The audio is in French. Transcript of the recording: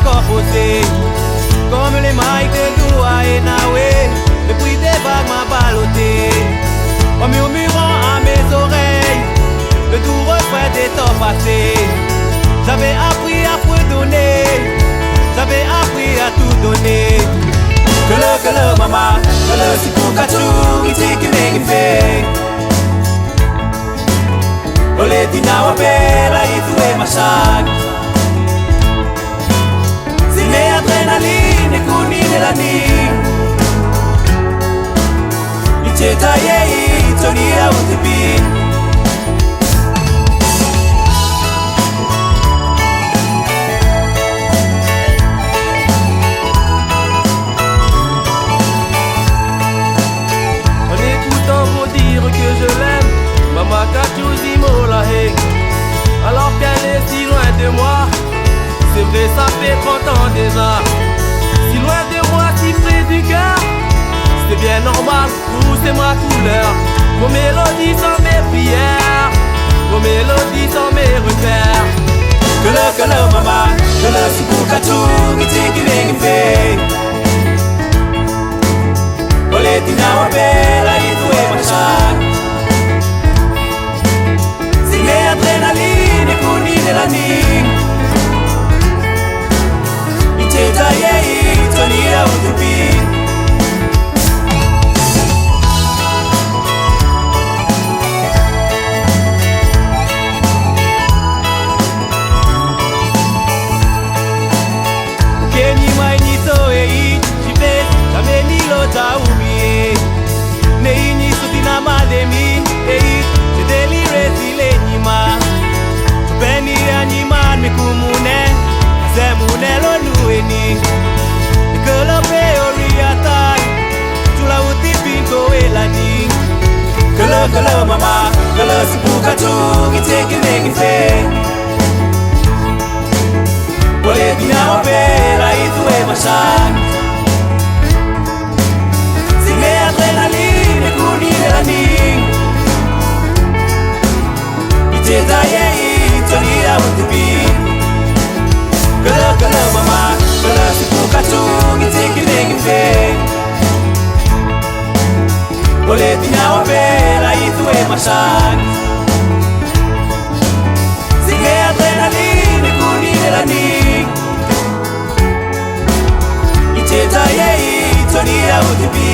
corps posé, comme les mailles de doigts et naoué, le bruit des vagues m'a ballotté, en murmurant à mes oreilles, le doux refrain des temps passés. J'avais appris à pardonner, j'avais appris à tout donner. Que le maman, que le si pour kachou, il t'est que m'est fait. Olé tina wapela itue masak. Sine adrenaline kunine lani. Icheta ye itonia utipi. Maman Kachou Zimolahe, alors qu'elle est si loin de moi. C'est vrai, ça fait 30 ans déjà. Si loin de moi, si près du cœur. C'est bien normal, ou c'est ma couleur. Vos mélodies sont mes prières, vos mélodies sont mes repères. Que le maman, que le si pour Kachou, qui t'est qui m'est fait. Olé tina wapela itue masak. Adrenaline kunine lani. Icheta ye itonia utupi. Kenyi maini so ei chipe kameni lota umie. Neini sutina mademi ei delire sile nyima. Tupeni ya nyima mikumune semune lonueni. Ikolo peori atai tula utipinko elani. Kolo mama, kolo sipuka tu kiteke nengife. Ole tina wapela itue masak. Sine adrenaline kunine lani. Icheta ye itonia utupi. Kolo mama, kolo sipuka tu kiteke nengife. Ole tina wapela itue masak. Sine adrenaline kunine lani. Icheta ye itonia utupi.